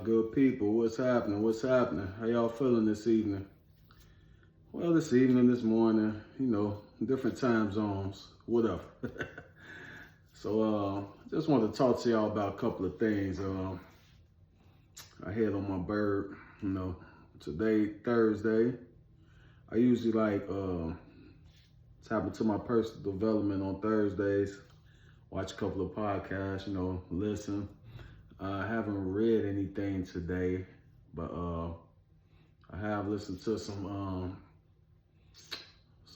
good people. What's happening? What's happening? How y'all feeling this evening? Well, this evening, this morning, different time zones, whatever. So, just want to talk to y'all about a couple of things. I had on my bird, today, Thursday. I usually tap into my personal development on Thursdays, watch a couple of podcasts, listen. I haven't read anything today, but I have listened to some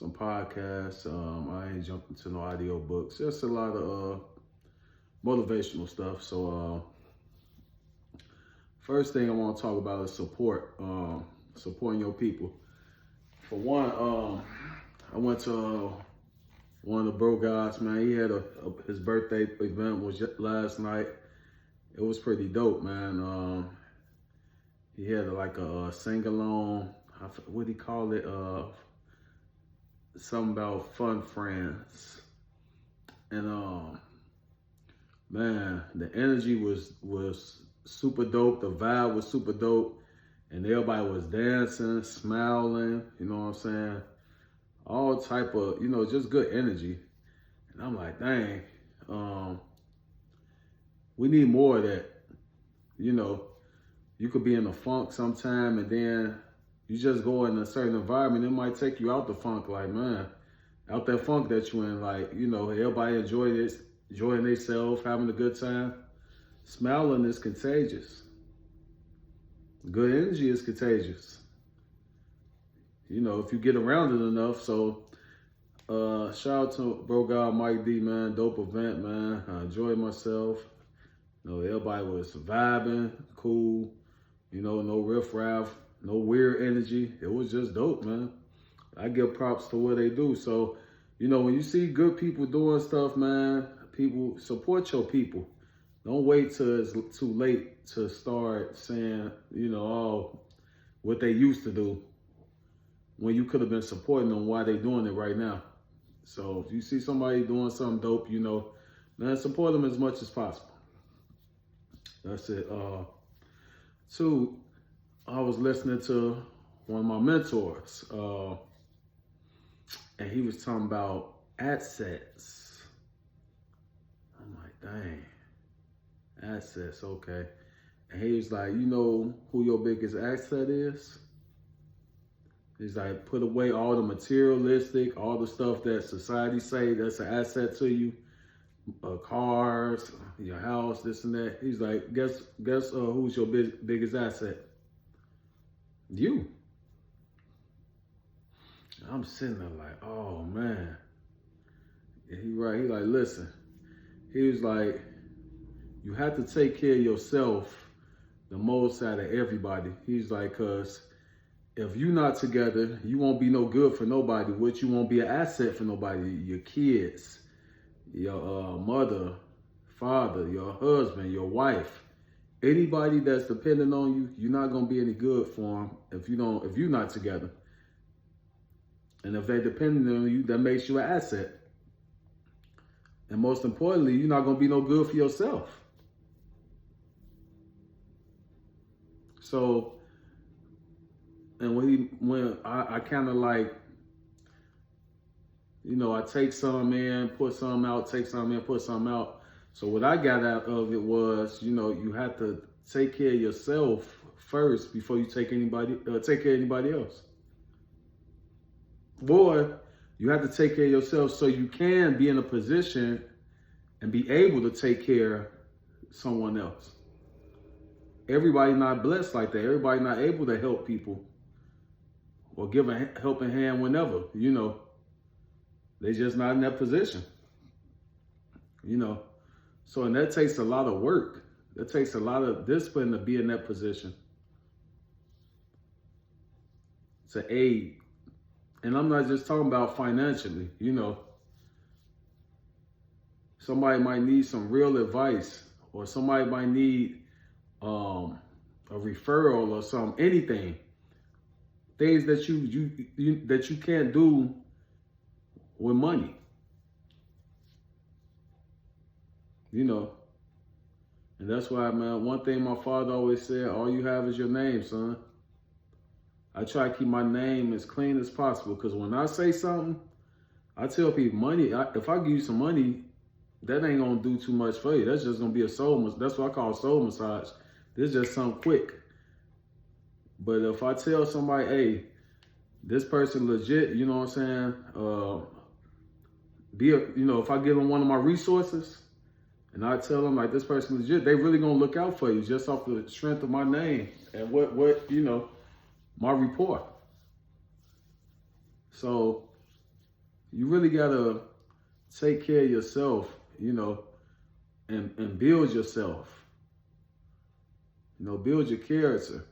podcasts. I ain't jumping to no audio books. Just a lot of motivational stuff. So first thing I want to talk about is support. Supporting your people. For one, I went to one of the bro guys, man. He had his birthday event was last night. It was pretty dope, man. He had a sing-along, what do you call it? Something about fun friends. And man, the energy was super dope. The vibe was super dope. And everybody was dancing, smiling, you know what I'm saying? All type of, just good energy. And I'm like, dang, we need more of that. You could be in a funk sometime and then you just go in a certain environment, it might take you out the funk, like, man, out that funk that you're in, everybody enjoying themselves, having a good time. Smiling is contagious. Good energy is contagious. If you get around it enough. So shout out to bro God Mike D, man. Dope event, man. I enjoyed myself. Everybody was vibing, cool. No riffraff, no weird energy. It was just dope, man. I give props to what they do. So, when you see good people doing stuff, man, people support your people. Don't wait till it's too late to start saying, what they used to do when you could have been supporting them while they doing it right now. So if you see somebody doing something dope, man, support them as much as possible. That's it. Two, I was listening to one of my mentors, and he was talking about assets. I'm like, dang, assets, okay. And he was like, you know who your biggest asset is? He's like, put away all the materialistic, all the stuff that society say that's an asset to you. Cars, your house, this and that. He's like, guess who's your biggest asset? You. I'm sitting there like, oh man. And he like, listen. He was like, you have to take care of yourself the most out of everybody. He's like, cause if you're not together, you won't be no good for nobody, which you won't be an asset for nobody. Your kids, your mother, father, your husband, your wife, anybody that's dependent on you, you're not gonna be any good for them if you're not together. And if they're dependent on you, that makes you an asset. And most importantly, you're not gonna be no good for yourself. So, and when I kind of I take some in, put some out, take some in, put some out. So what I got out of it was, you have to take care of yourself first before you take care of anybody else. Or you have to take care of yourself so you can be in a position and be able to take care of someone else. Everybody not blessed like that. Everybody not able to help people or give a helping hand whenever, They just not in that position, So, and that takes a lot of work. That takes a lot of discipline to be in that position. To aid. And I'm not just talking about financially, Somebody might need some real advice, or somebody might need a referral or something, anything. Things that you can't do with money. And that's why, man, one thing my father always said, all you have is your name, son. I try to keep my name as clean as possible, because when I say something, I tell people money, if I give you some money, that ain't gonna do too much for you. That's just gonna be a soul massage. That's what I call soul massage. This is just something quick. But if I tell somebody, hey, this person legit, you know what I'm saying? If I give them one of my resources and I tell them like this person legit, they really gonna look out for you just off the strength of my name and what my rapport. So you really gotta take care of yourself, and build yourself. Build your character.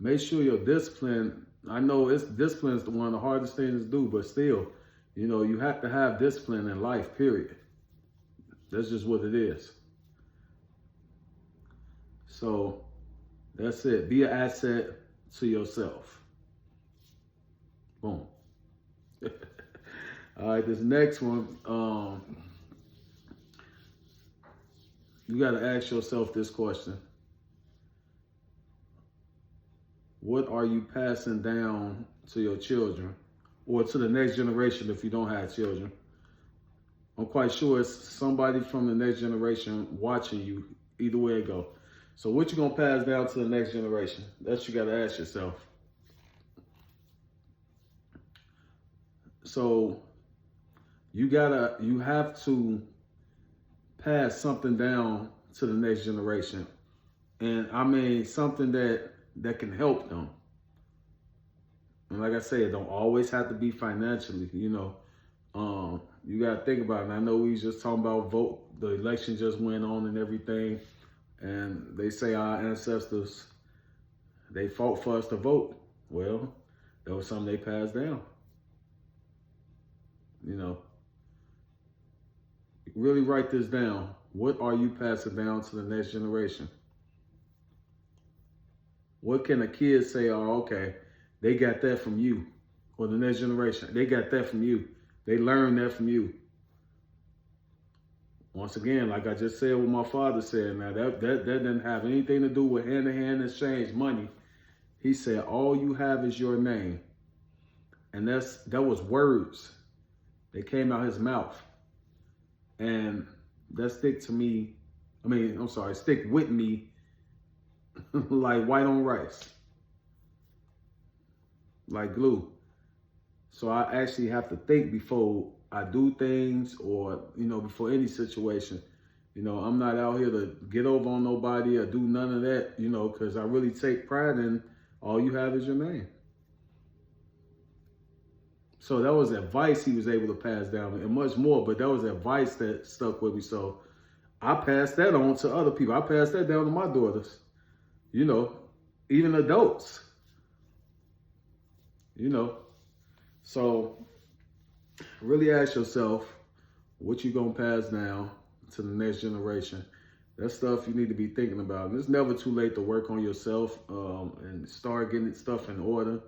Make sure you're disciplined. I know discipline is one of the hardest things to do, but still, you have to have discipline in life, period. That's just what it is. So that's it. Be an asset to yourself. Boom. All right, this next one, you got to ask yourself this question. What are you passing down to your children or to the next generation if you don't have children? I'm quite sure it's somebody from the next generation watching you, either way it go. So what you gonna pass down to the next generation? That's you gotta ask yourself. So you have to pass something down to the next generation. And I mean something that can help them. And like I said, it don't always have to be financially, you got to think about it. And I know we just talking about vote. The election just went on and everything. And they say our ancestors, they fought for us to vote. Well, that was something they passed down. Really write this down. What are you passing down to the next generation? What can a kid say, oh, okay, they got that from you, or the next generation, they got that from you. They learned that from you. Once again, like I just said what my father said, now that didn't have anything to do with hand-to-hand exchange money. He said, all you have is your name. And that was words. They came out his mouth. And that stick with me like white on rice, like glue. So I actually have to think before I do things, or before any situation. I'm not out here to get over on nobody or do none of that, because I really take pride in all you have is your name. So that was advice he was able to pass down, and much more, but that was advice that stuck with me. So I passed that on to other people. I passed that down to my daughters, even adults, So really ask yourself what you gonna pass down to the next generation. That's stuff you need to be thinking about. And it's never too late to work on yourself and start getting stuff in order.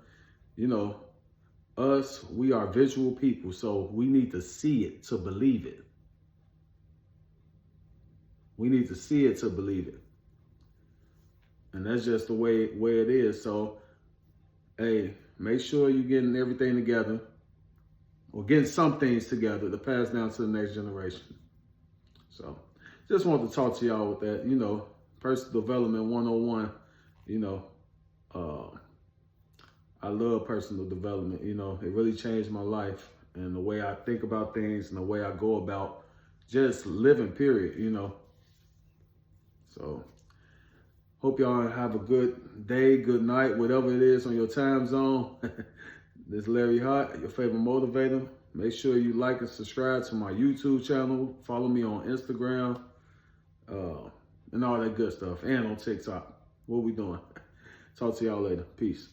We are visual people, so we need to see it to believe it. We need to see it to believe it. And that's just the way it is. So, hey, make sure you're getting everything together, or getting some things together to pass down to the next generation. So just wanted to talk to y'all with that, personal development 101, I love personal development, it really changed my life and the way I think about things and the way I go about just living, period, So hope y'all have a good day, good night, whatever it is on your time zone. This is Larry Hott, your favorite motivator. Make sure you like and subscribe to my YouTube channel. Follow me on Instagram and all that good stuff. And on TikTok. What we doing? Talk to y'all later. Peace.